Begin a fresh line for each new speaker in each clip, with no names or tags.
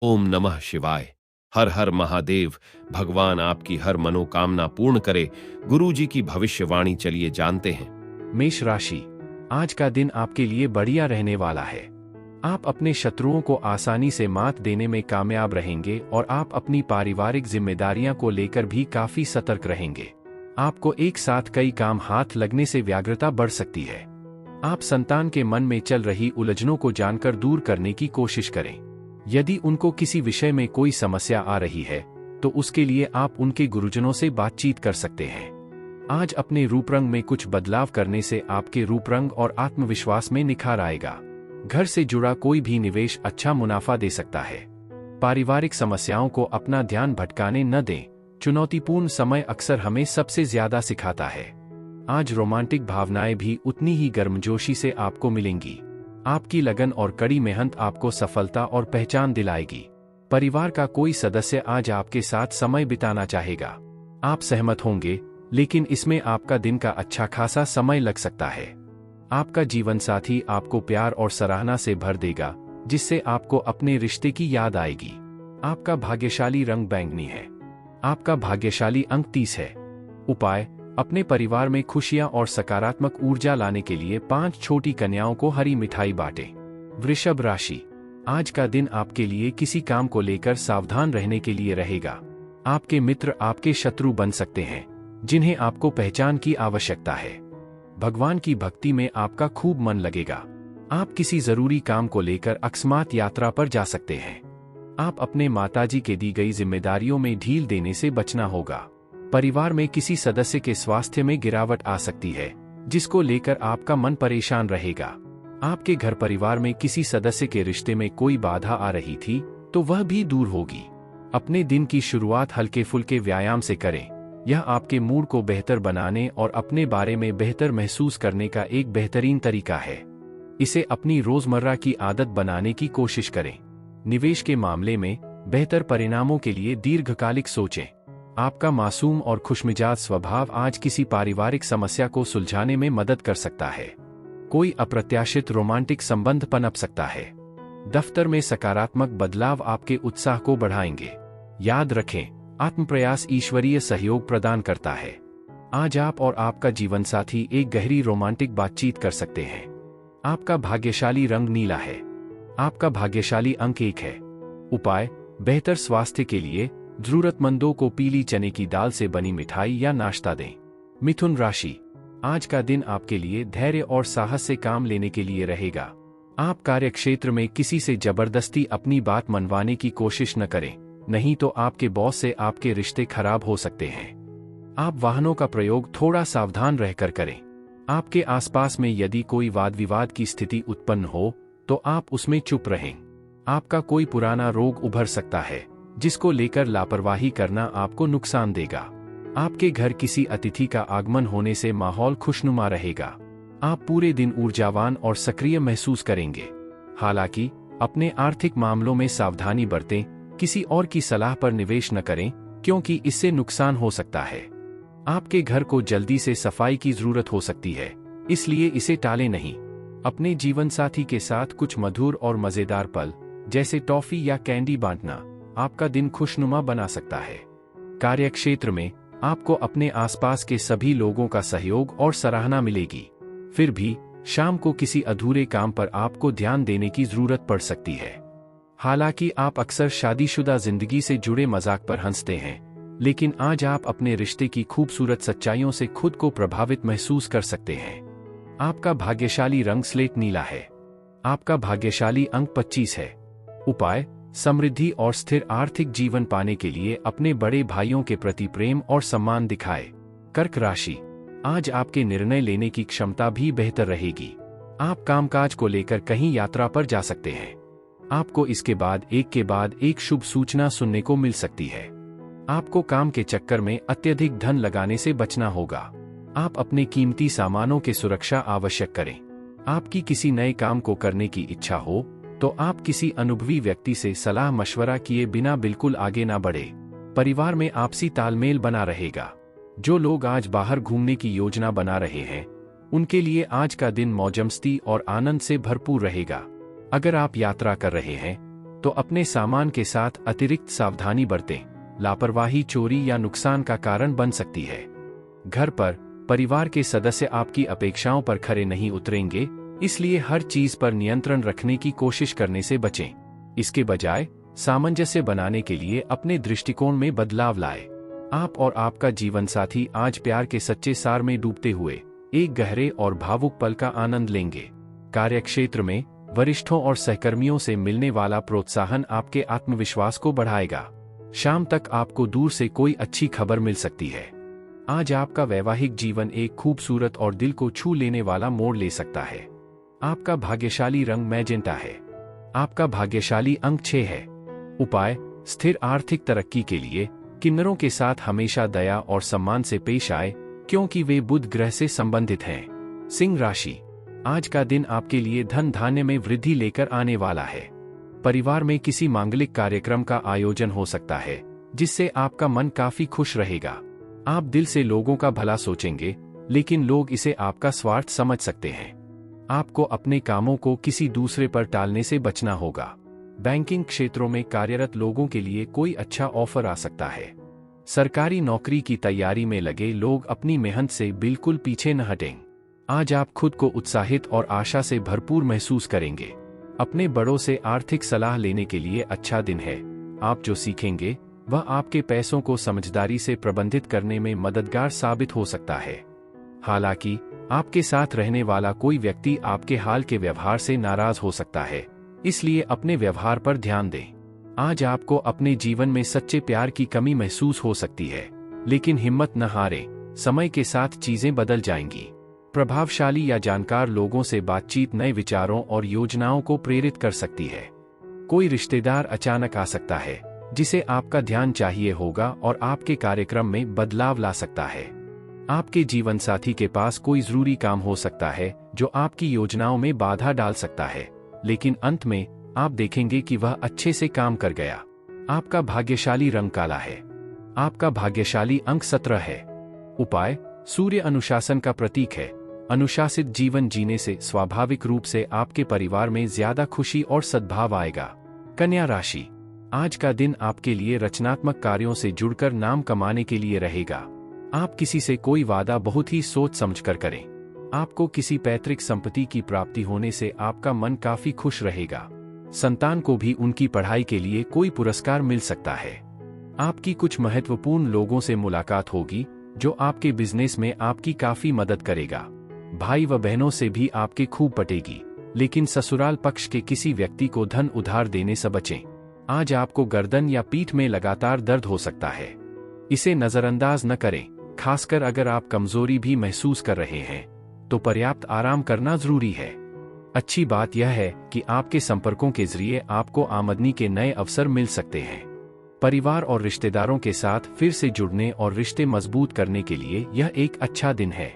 ओम नमः शिवाय। हर हर महादेव। भगवान आपकी हर मनोकामना पूर्ण करे। गुरु जी की भविष्यवाणी चलिए जानते हैं।
मेष राशि, आज का दिन आपके लिए बढ़िया रहने वाला है। आप अपने शत्रुओं को आसानी से मात देने में कामयाब रहेंगे और आप अपनी पारिवारिक जिम्मेदारियां को लेकर भी काफी सतर्क रहेंगे। आपको एक साथ कई काम हाथ लगने से व्यग्रता बढ़ सकती है। आप संतान के मन में चल रही उलझनों को जानकर दूर करने की कोशिश करें। यदि उनको किसी विषय में कोई समस्या आ रही है तो उसके लिए आप उनके गुरुजनों से बातचीत कर सकते हैं। आज अपने रूप रंग में कुछ बदलाव करने से आपके रूप रंग और आत्मविश्वास में निखार आएगा। घर से जुड़ा कोई भी निवेश अच्छा मुनाफा दे सकता है। पारिवारिक समस्याओं को अपना ध्यान भटकाने न दें। चुनौतीपूर्ण समय अक्सर हमें सबसे ज्यादा सिखाता है। आज रोमांटिक भावनाएं भी उतनी ही गर्मजोशी से आपको मिलेंगी। आपकी लगन और कड़ी मेहनत आपको सफलता और पहचान दिलाएगी। परिवार का कोई सदस्य आज आपके साथ समय बिताना चाहेगा। आप सहमत होंगे, लेकिन इसमें आपका दिन का अच्छा खासा समय लग सकता है। आपका जीवन साथी आपको प्यार और सराहना से भर देगा, जिससे आपको अपने रिश्ते की याद आएगी। आपका भाग्यशाली रंग बैंगनी है। आपका भाग्यशाली अंक 30 है। उपाय: अपने परिवार में खुशियां और सकारात्मक ऊर्जा लाने के लिए 5 छोटी कन्याओं को हरी मिठाई बांटें। वृषभ राशि, आज का दिन आपके लिए किसी काम को लेकर सावधान रहने के लिए रहेगा। आपके मित्र आपके शत्रु बन सकते हैं, जिन्हें आपको पहचान की आवश्यकता है। भगवान की भक्ति में आपका खूब मन लगेगा। आप किसी जरूरी काम को लेकर अकस्मात यात्रा पर जा सकते हैं। आप अपने माताजी के दी गई जिम्मेदारियों में ढील देने से बचना होगा। परिवार में किसी सदस्य के स्वास्थ्य में गिरावट आ सकती है, जिसको लेकर आपका मन परेशान रहेगा। आपके घर परिवार में किसी सदस्य के रिश्ते में कोई बाधा आ रही थी तो वह भी दूर होगी। अपने दिन की शुरुआत हल्के फुल्के व्यायाम से करें। यह आपके मूड को बेहतर बनाने और अपने बारे में बेहतर महसूस करने का एक बेहतरीन तरीका है। इसे अपनी रोजमर्रा की आदत बनाने की कोशिश करें। निवेश के मामले में बेहतर परिणामों के लिए दीर्घकालिक सोचें। आपका मासूम और खुशमिजाज स्वभाव आज किसी पारिवारिक समस्या को सुलझाने में मदद कर सकता है। कोई अप्रत्याशित रोमांटिक संबंध पनप सकता है। दफ्तर में सकारात्मक बदलाव आपके उत्साह को बढ़ाएंगे। याद रखें, आत्मप्रयास ईश्वरीय सहयोग प्रदान करता है। आज आप और आपका जीवनसाथी एक गहरी रोमांटिक बातचीत कर सकते हैं। आपका भाग्यशाली रंग नीला है। आपका भाग्यशाली अंक 1 है। उपाय: बेहतर स्वास्थ्य के लिए जरूरतमंदों को पीली चने की दाल से बनी मिठाई या नाश्ता दें। मिथुन राशि, आज का दिन आपके लिए धैर्य और साहस से काम लेने के लिए रहेगा। आप कार्यक्षेत्र में किसी से जबरदस्ती अपनी बात मनवाने की कोशिश न करें, नहीं तो आपके बॉस से आपके रिश्ते खराब हो सकते हैं। आप वाहनों का प्रयोग थोड़ा सावधान रहकर करें। आपके आसपास में यदि कोई वाद विवाद की स्थिति उत्पन्न हो तो आप उसमें चुप रहें। आपका कोई पुराना रोग उभर सकता है, जिसको लेकर लापरवाही करना आपको नुकसान देगा। आपके घर किसी अतिथि का आगमन होने से माहौल खुशनुमा रहेगा। आप पूरे दिन ऊर्जावान और सक्रिय महसूस करेंगे। हालांकि अपने आर्थिक मामलों में सावधानी बरतें। किसी और की सलाह पर निवेश न करें, क्योंकि इससे नुकसान हो सकता है। आपके घर को जल्दी से सफाई की जरूरत हो सकती है, इसलिए इसे टालें नहीं। अपने जीवनसाथी के साथ कुछ मधुर और मजेदार पल, जैसे टॉफी या कैंडी बांटना, आपका दिन खुशनुमा बना सकता है। कार्यक्षेत्र में आपको अपने आसपास के सभी लोगों का सहयोग और सराहना मिलेगी। फिर भी शाम को किसी अधूरे काम पर आपको ध्यान देने की जरूरत पड़ सकती है। हालांकि आप अक्सर शादीशुदा जिंदगी से जुड़े मजाक पर हंसते हैं, लेकिन आज आप अपने रिश्ते की खूबसूरत सच्चाइयों से खुद को प्रभावित महसूस कर सकते हैं। आपका भाग्यशाली रंग स्लेट नीला है। आपका भाग्यशाली अंक 25 है। उपाय: समृद्धि और स्थिर आर्थिक जीवन पाने के लिए अपने बड़े भाइयों के प्रति प्रेम और सम्मान दिखाएं। कर्क राशि, आज आपके निर्णय लेने की क्षमता भी बेहतर रहेगी। आप कामकाज को लेकर कहीं यात्रा पर जा सकते हैं। आपको इसके बाद एक शुभ सूचना सुनने को मिल सकती है। आपको काम के चक्कर में अत्यधिक धन लगाने से बचना होगा। आप अपने कीमती सामानों की सुरक्षा आवश्यक करें। आपकी किसी नए काम को करने की इच्छा हो तो आप किसी अनुभवी व्यक्ति से सलाह मशवरा किए बिना बिल्कुल आगे ना बढ़े। परिवार में आपसी तालमेल बना रहेगा। जो लोग आज बाहर घूमने की योजना बना रहे हैं, उनके लिए आज का दिन मौजमस्ती और आनंद से भरपूर रहेगा। अगर आप यात्रा कर रहे हैं तो अपने सामान के साथ अतिरिक्त सावधानी बरतें। लापरवाही चोरी या नुकसान का कारण बन सकती है। घर पर परिवार के सदस्य आपकी अपेक्षाओं पर खरे नहीं उतरेंगे, इसलिए हर चीज पर नियंत्रण रखने की कोशिश करने से बचें। इसके बजाय सामंजस्य बनाने के लिए अपने दृष्टिकोण में बदलाव लाएं। आप और आपका जीवन साथी आज प्यार के सच्चे सार में डूबते हुए एक गहरे और भावुक पल का आनंद लेंगे। कार्यक्षेत्र में वरिष्ठों और सहकर्मियों से मिलने वाला प्रोत्साहन आपके आत्मविश्वास को बढ़ाएगा। शाम तक आपको दूर से कोई अच्छी खबर मिल सकती है। आज आपका वैवाहिक जीवन एक खूबसूरत और दिल को छू लेने वाला मोड़ ले सकता है। आपका भाग्यशाली रंग मैजेंटा है। आपका भाग्यशाली अंक 6 है। उपाय: स्थिर आर्थिक तरक्की के लिए किन्नरों के साथ हमेशा दया और सम्मान से पेश आए, क्योंकि वे बुध ग्रह से संबंधित हैं। सिंह राशि: आज का दिन आपके लिए धन धान्य में वृद्धि लेकर आने वाला है। परिवार में किसी मांगलिक कार्यक्रम का आयोजन हो सकता है, जिससे आपका मन काफी खुश रहेगा। आप दिल से लोगों का भला सोचेंगे, लेकिन लोग इसे आपका स्वार्थ समझ सकते हैं। आपको अपने कामों को किसी दूसरे पर टालने से बचना होगा। बैंकिंग क्षेत्रों में कार्यरत लोगों के लिए कोई अच्छा ऑफर आ सकता है। सरकारी नौकरी की तैयारी में लगे लोग अपनी मेहनत से बिल्कुल पीछे न हटें। आज आप खुद को उत्साहित और आशा से भरपूर महसूस करेंगे। अपने बड़ों से आर्थिक सलाह लेने के लिए अच्छा दिन है। आप जो सीखेंगे वह आपके पैसों को समझदारी से प्रबंधित करने में मददगार साबित हो सकता है। हालांकि आपके साथ रहने वाला कोई व्यक्ति आपके हाल के व्यवहार से नाराज हो सकता है, इसलिए अपने व्यवहार पर ध्यान दें। आज आपको अपने जीवन में सच्चे प्यार की कमी महसूस हो सकती है, लेकिन हिम्मत न हारें, समय के साथ चीजें बदल जाएंगी। प्रभावशाली या जानकार लोगों से बातचीत नए विचारों और योजनाओं को प्रेरित कर सकती है। कोई रिश्तेदार अचानक आ सकता है, जिसे आपका ध्यान चाहिए होगा और आपके कार्यक्रम में बदलाव ला सकता है। आपके जीवन साथी के पास कोई जरूरी काम हो सकता है जो आपकी योजनाओं में बाधा डाल सकता है, लेकिन अंत में आप देखेंगे कि वह अच्छे से काम कर गया। आपका भाग्यशाली रंग काला है। आपका भाग्यशाली अंक 17 है। उपाय: सूर्य अनुशासन का प्रतीक है। अनुशासित जीवन जीने से स्वाभाविक रूप से आपके परिवार में ज्यादा खुशी और सद्भाव आएगा। कन्या राशि: आज का दिन आपके लिए रचनात्मक कार्यों से जुड़कर नाम कमाने के लिए रहेगा। आप किसी से कोई वादा बहुत ही सोच समझकर करें। आपको किसी पैतृक संपत्ति की प्राप्ति होने से आपका मन काफी खुश रहेगा। संतान को भी उनकी पढ़ाई के लिए कोई पुरस्कार मिल सकता है। आपकी कुछ महत्वपूर्ण लोगों से मुलाकात होगी, जो आपके बिजनेस में आपकी काफी मदद करेगा। भाई व बहनों से भी आपके खूब पटेगी, लेकिन ससुराल पक्ष के किसी व्यक्ति को धन उधार देने से बचें। आज आपको गर्दन या पीठ में लगातार दर्द हो सकता है। इसे नजरअंदाज न करें, खासकर अगर आप कमजोरी भी महसूस कर रहे हैं, तो पर्याप्त आराम करना जरूरी है। अच्छी बात यह है कि आपके संपर्कों के जरिए आपको आमदनी के नए अवसर मिल सकते हैं। परिवार और रिश्तेदारों के साथ फिर से जुड़ने और रिश्ते मजबूत करने के लिए यह एक अच्छा दिन है।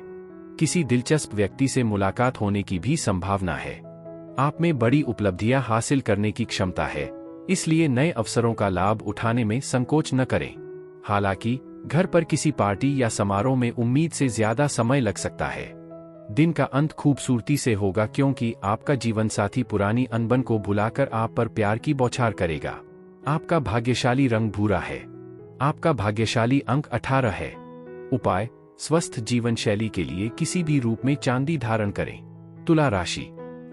किसी दिलचस्प व्यक्ति से मुलाकात होने की भी संभावना है। आप में बड़ी उपलब्धियां हासिल करने की क्षमता है, इसलिए नए अवसरों का लाभ उठाने में संकोच न करें। हालांकि घर पर किसी पार्टी या समारोह में उम्मीद से ज्यादा समय लग सकता है। दिन का अंत खूबसूरती से होगा, क्योंकि आपका जीवनसाथी पुरानी अनबन को भुलाकर आप पर प्यार की बौछार करेगा। आपका भाग्यशाली रंग भूरा है। आपका भाग्यशाली अंक 18 है। उपाय: स्वस्थ जीवन शैली के लिए किसी भी रूप में चांदी धारण करें। तुला राशि: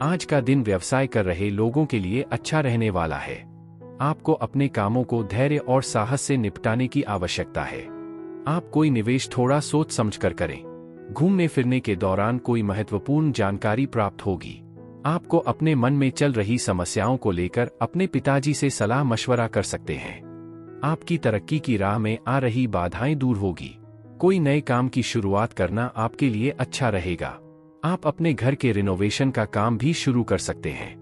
आज का दिन व्यवसाय कर रहे लोगों के लिए अच्छा रहने वाला है। आपको अपने कामों को धैर्य और साहस से निपटाने की आवश्यकता है। आप कोई निवेश थोड़ा सोच समझकर करें। घूमने फिरने के दौरान कोई महत्वपूर्ण जानकारी प्राप्त होगी। आपको अपने मन में चल रही समस्याओं को लेकर अपने पिताजी से सलाह मशवरा कर सकते हैं। आपकी तरक्की की राह में आ रही बाधाएं दूर होगी। कोई नए काम की शुरुआत करना आपके लिए अच्छा रहेगा। आप अपने घर के रिनोवेशन का काम भी शुरू कर सकते हैं।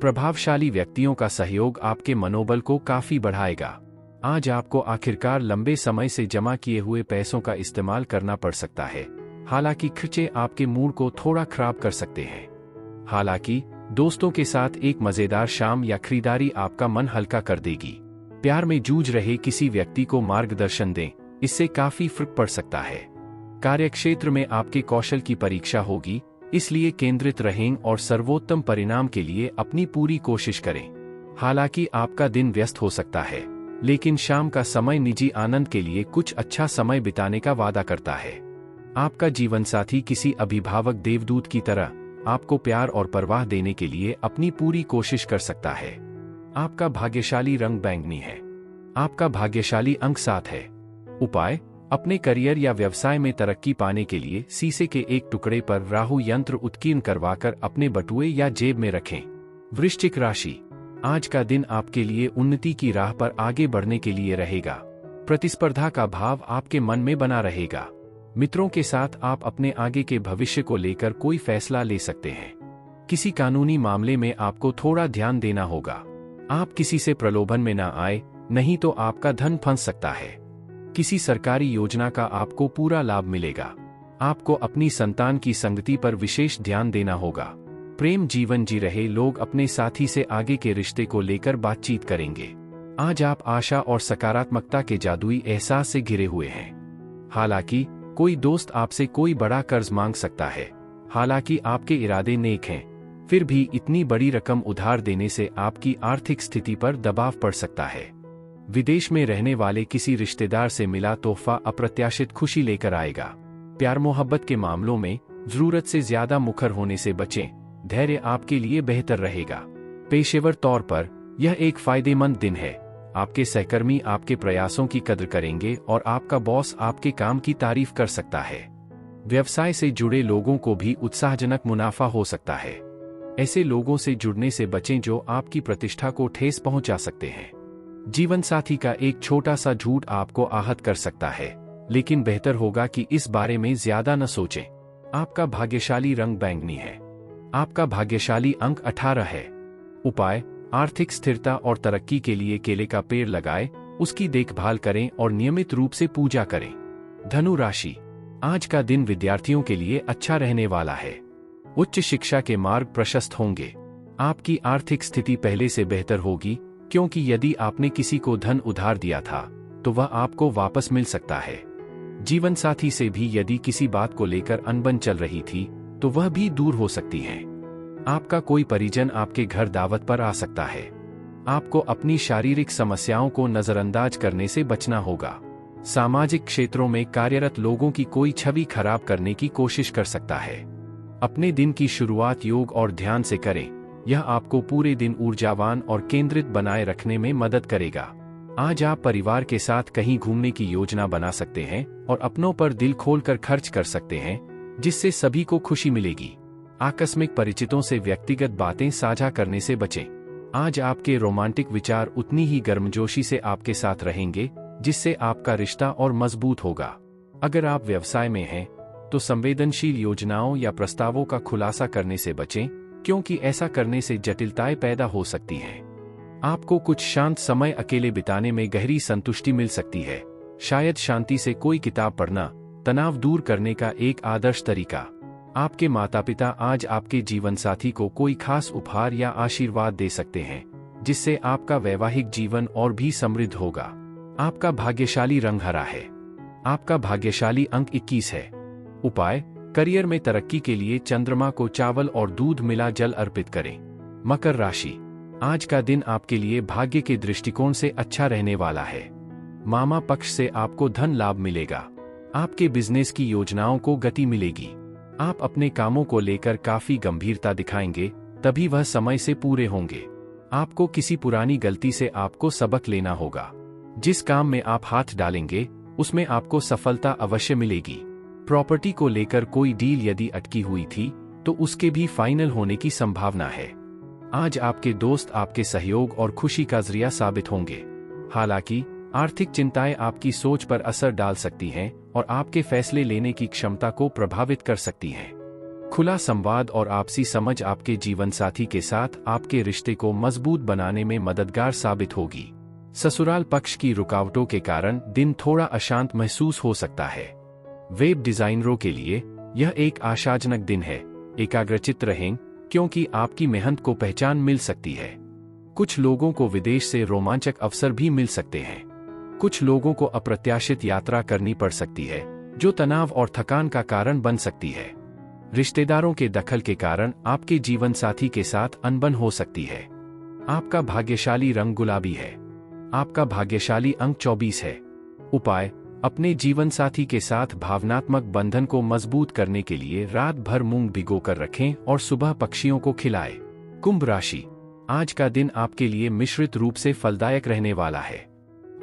प्रभावशाली व्यक्तियों का सहयोग आपके मनोबल को काफी बढ़ाएगा। आज आपको आखिरकार लंबे समय से जमा किए हुए पैसों का इस्तेमाल करना पड़ सकता है। हालांकि खर्चे आपके मूड को थोड़ा खराब कर सकते हैं। हालांकि दोस्तों के साथ एक मजेदार शाम या खरीदारी आपका मन हल्का कर देगी। प्यार में जूझ रहे किसी व्यक्ति को मार्गदर्शन दें, इससे काफी फर्क पड़ सकता है। कार्यक्षेत्र में आपके कौशल की परीक्षा होगी, इसलिए केंद्रित रहें और सर्वोत्तम परिणाम के लिए अपनी पूरी कोशिश करें। हालांकि आपका दिन व्यस्त हो सकता है, लेकिन शाम का समय निजी आनंद के लिए कुछ अच्छा समय बिताने का वादा करता है। आपका जीवनसाथी किसी अभिभावक देवदूत की तरह आपको प्यार और परवाह देने के लिए अपनी पूरी कोशिश कर सकता है। आपका भाग्यशाली रंग बैंगनी है। आपका भाग्यशाली अंक 7 है। उपाय: अपने करियर या व्यवसाय में तरक्की पाने के लिए शीशे के एक टुकड़े पर राहु यंत्र उत्कीर्ण करवाकर अपने बटुए या जेब में रखें। वृश्चिक राशि: आज का दिन आपके लिए उन्नति की राह पर आगे बढ़ने के लिए रहेगा। प्रतिस्पर्धा का भाव आपके मन में बना रहेगा। मित्रों के साथ आप अपने आगे के भविष्य को लेकर कोई फैसला ले सकते हैं। किसी कानूनी मामले में आपको थोड़ा ध्यान देना होगा। आप किसी से प्रलोभन में ना आए, नहीं तो आपका धन फंस सकता है। किसी सरकारी योजना का आपको पूरा लाभ मिलेगा। आपको अपनी संतान की संगति पर विशेष ध्यान देना होगा। प्रेम जीवन जी रहे लोग अपने साथी से आगे के रिश्ते को लेकर बातचीत करेंगे। आज आप आशा और सकारात्मकता के जादुई एहसास से घिरे हुए हैं। हालांकि कोई दोस्त आपसे कोई बड़ा कर्ज मांग सकता है। हालांकि आपके इरादे नेक हैं, फिर भी इतनी बड़ी रकम उधार देने से आपकी आर्थिक स्थिति पर दबाव पड़ सकता है। विदेश में रहने वाले किसी रिश्तेदार से मिला तोहफा अप्रत्याशित खुशी लेकर आएगा। प्यार मोहब्बत के मामलों में जरूरत से ज्यादा मुखर होने से बचें। धैर्य आपके लिए बेहतर रहेगा। पेशेवर तौर पर यह एक फायदेमंद दिन है। आपके सहकर्मी आपके प्रयासों की कद्र करेंगे और आपका बॉस आपके काम की तारीफ कर सकता है। व्यवसाय से जुड़े लोगों को भी उत्साहजनक मुनाफा हो सकता है। ऐसे लोगों से जुड़ने से बचें जो आपकी प्रतिष्ठा को ठेस पहुंचा सकते हैं। जीवन साथी का एक छोटा सा झूठ आपको आहत कर सकता है, लेकिन बेहतर होगा कि इस बारे में ज्यादा न सोचें। आपका भाग्यशाली रंग बैंगनी है। आपका भाग्यशाली अंक 18 है। उपाय: आर्थिक स्थिरता और तरक्की के लिए केले का पेड़ लगाएं, उसकी देखभाल करें और नियमित रूप से पूजा करें। धनु राशि: आज का दिन विद्यार्थियों के लिए अच्छा रहने वाला है। उच्च शिक्षा के मार्ग प्रशस्त होंगे। आपकी आर्थिक स्थिति पहले से बेहतर होगी, क्योंकि यदि आपने किसी को धन उधार दिया था तो वह आपको वापस मिल सकता है। जीवन साथी से भी यदि किसी बात को लेकर अनबन चल रही थी तो वह भी दूर हो सकती है। आपका कोई परिजन आपके घर दावत पर आ सकता है। आपको अपनी शारीरिक समस्याओं को नजरअंदाज करने से बचना होगा। सामाजिक क्षेत्रों में कार्यरत लोगों की कोई छवि खराब करने की कोशिश कर सकता है। अपने दिन की शुरुआत योग और ध्यान से करें। यह आपको पूरे दिन ऊर्जावान और केंद्रित बनाए रखने में मदद करेगा। आज आप परिवार के साथ कहीं घूमने की योजना बना सकते हैं और अपनों पर दिल खोलकर खर्च कर सकते हैं, जिससे सभी को खुशी मिलेगी। आकस्मिक परिचितों से व्यक्तिगत बातें साझा करने से बचें। आज आपके रोमांटिक विचार उतनी ही गर्मजोशी से आपके साथ रहेंगे, जिससे आपका रिश्ता और मजबूत होगा। अगर आप व्यवसाय में हैं, तो संवेदनशील योजनाओं या प्रस्तावों का खुलासा करने से बचें, क्योंकि ऐसा करने से जटिलताएं पैदा हो सकती हैं। आपको कुछ शांत समय अकेले बिताने में गहरी संतुष्टि मिल सकती है। शायद शांति से कोई किताब पढ़ना तनाव दूर करने का एक आदर्श तरीका। आपके माता पिता आज आपके जीवन साथी को कोई खास उपहार या आशीर्वाद दे सकते हैं, जिससे आपका वैवाहिक जीवन और भी समृद्ध होगा। आपका भाग्यशाली रंग हरा है। आपका भाग्यशाली अंक 21 है। उपाय: करियर में तरक्की के लिए चंद्रमा को चावल और दूध मिला जल अर्पित करें। मकर राशि: आज का दिन आपके लिए भाग्य के दृष्टिकोण से अच्छा रहने वाला है। मामा पक्ष से आपको धन लाभ मिलेगा। आपके बिजनेस की योजनाओं को गति मिलेगी। आप अपने कामों को लेकर काफी गंभीरता दिखाएंगे, तभी वह समय से पूरे होंगे। आपको किसी पुरानी गलती से आपको सबक लेना होगा। जिस काम में आप हाथ डालेंगे, उसमें आपको सफलता अवश्य मिलेगी। प्रॉपर्टी को लेकर कोई डील यदि अटकी हुई थी, तो उसके भी फाइनल होने की संभावना है। आज आपके दोस्त आपके सहयोग और खुशी का जरिया साबित होंगे। हालांकि आर्थिक चिंताएं आपकी सोच पर असर डाल सकती हैं और आपके फैसले लेने की क्षमता को प्रभावित कर सकती हैं। खुला संवाद और आपसी समझ आपके जीवनसाथी के साथ आपके रिश्ते को मजबूत बनाने में मददगार साबित होगी। ससुराल पक्ष की रुकावटों के कारण दिन थोड़ा अशांत महसूस हो सकता है। वेब डिजाइनरों के लिए यह एक आशाजनक दिन है। एकाग्रचित्त रहें, क्योंकि आपकी मेहनत को पहचान मिल सकती है। कुछ लोगों को विदेश से रोमांचक अवसर भी मिल सकते हैं। कुछ लोगों को अप्रत्याशित यात्रा करनी पड़ सकती है, जो तनाव और थकान का कारण बन सकती है। रिश्तेदारों के दखल के कारण आपके जीवन साथी के साथ अनबन हो सकती है। आपका भाग्यशाली रंग गुलाबी है। आपका भाग्यशाली अंक 24 है। उपाय: अपने जीवन साथी के साथ भावनात्मक बंधन को मजबूत करने के लिए रात भर मूंग भिगोकर रखें और सुबह पक्षियों को खिलाएं। कुंभ राशि, आज का दिन आपके लिए मिश्रित रूप से फलदायक रहने वाला है।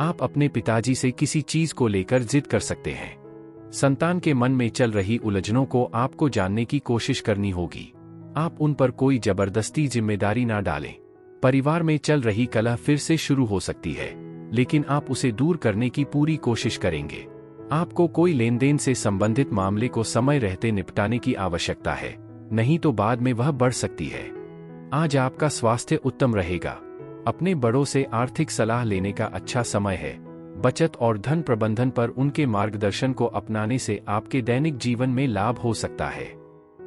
आप अपने पिताजी से किसी चीज को लेकर जिद कर सकते हैं। संतान के मन में चल रही उलझनों को आपको जानने की कोशिश करनी होगी। आप उन पर कोई जबरदस्ती जिम्मेदारी ना डालें। परिवार में चल रही कलह फिर से शुरू हो सकती है, लेकिन आप उसे दूर करने की पूरी कोशिश करेंगे। आपको कोई लेन देन से संबंधित मामले को समय रहते निपटाने की आवश्यकता है, नहीं तो बाद में वह बढ़ सकती है। आज आपका स्वास्थ्य उत्तम रहेगा। अपने बड़ों से आर्थिक सलाह लेने का अच्छा समय है। बचत और धन प्रबंधन पर उनके मार्गदर्शन को अपनाने से आपके दैनिक जीवन में लाभ हो सकता है।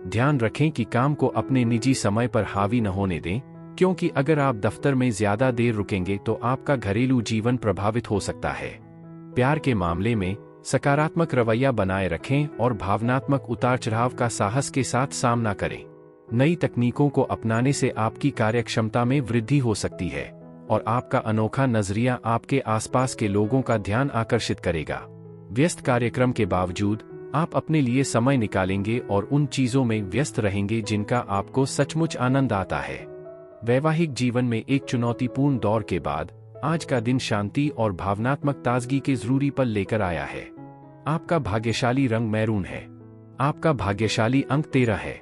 ध्यान रखें कि काम को अपने निजी समय पर हावी न होने दें, क्योंकि अगर आप दफ्तर में ज्यादा देर रुकेंगे तो आपका घरेलू जीवन प्रभावित हो सकता है। प्यार के मामले में सकारात्मक रवैया बनाए रखें और भावनात्मक उतार चढ़ाव का साहस के साथ सामना करें। नई तकनीकों को अपनाने से आपकी कार्यक्षमता में वृद्धि हो सकती है और आपका अनोखा नजरिया आपके आसपास के लोगों का ध्यान आकर्षित करेगा। व्यस्त कार्यक्रम के बावजूद आप अपने लिए समय निकालेंगे और उन चीजों में व्यस्त रहेंगे जिनका आपको सचमुच आनंद आता है। वैवाहिक जीवन में एक चुनौतीपूर्ण दौर के बाद आज का दिन शांति और भावनात्मक ताजगी के जरूरी पल लेकर आया है। आपका भाग्यशाली रंग मैरून है। आपका भाग्यशाली अंक 13 है।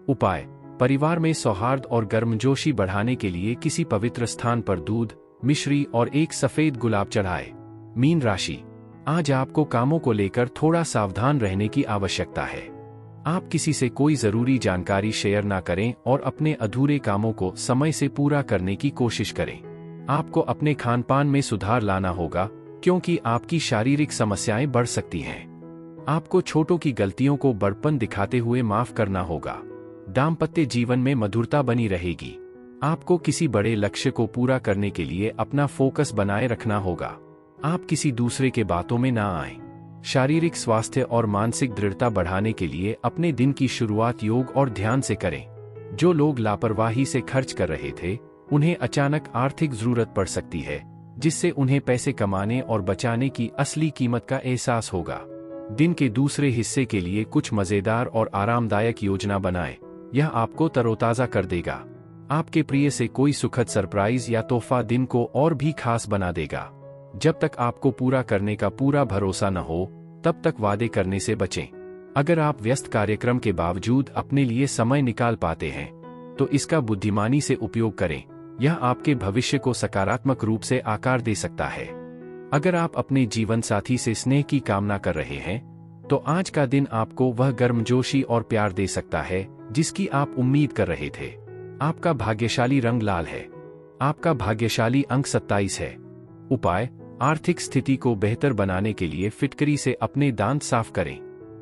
उपाय: परिवार में सौहार्द और गर्मजोशी बढ़ाने के लिए किसी पवित्र स्थान पर दूध, मिश्री और एक सफेद गुलाब चढ़ाएं। मीन राशि, आज आपको कामों को लेकर थोड़ा सावधान रहने की आवश्यकता है। आप किसी से कोई जरूरी जानकारी शेयर ना करें और अपने अधूरे कामों को समय से पूरा करने की कोशिश करें। आपको अपने खानपान में सुधार लाना होगा, क्योंकि आपकी शारीरिक समस्याएं बढ़ सकती हैं। आपको छोटों की गलतियों को बड़पन दिखाते हुए माफ करना होगा। दाम्पत्य जीवन में मधुरता बनी रहेगी। आपको किसी बड़े लक्ष्य को पूरा करने के लिए अपना फोकस बनाए रखना होगा। आप किसी दूसरे के बातों में ना आएं। शारीरिक स्वास्थ्य और मानसिक दृढ़ता बढ़ाने के लिए अपने दिन की शुरुआत योग और ध्यान से करें। जो लोग लापरवाही से खर्च कर रहे थे, उन्हें अचानक आर्थिक जरूरत पड़ सकती है, जिससे उन्हें पैसे कमाने और बचाने की असली कीमत का एहसास होगा। दिन के दूसरे हिस्से के लिए कुछ मजेदार और आरामदायक योजना बनाएं। यह आपको तरोताजा कर देगा। आपके प्रिय से कोई सुखद सरप्राइज या तोहफा दिन को और भी खास बना देगा। जब तक आपको पूरा करने का पूरा भरोसा न हो, तब तक वादे करने से बचें। अगर आप व्यस्त कार्यक्रम के बावजूद अपने लिए समय निकाल पाते हैं, तो इसका बुद्धिमानी से उपयोग करें। यह आपके भविष्य को सकारात्मक रूप से आकार दे सकता है। अगर आप अपने जीवन साथी से स्नेह की कामना कर रहे हैं, तो आज का दिन आपको वह गर्मजोशी और प्यार दे सकता है जिसकी आप उम्मीद कर रहे थे। आपका भाग्यशाली रंग लाल है। आपका भाग्यशाली अंक 27 है। उपाय: आर्थिक स्थिति को बेहतर बनाने के लिए फिटकरी से अपने दांत साफ करें।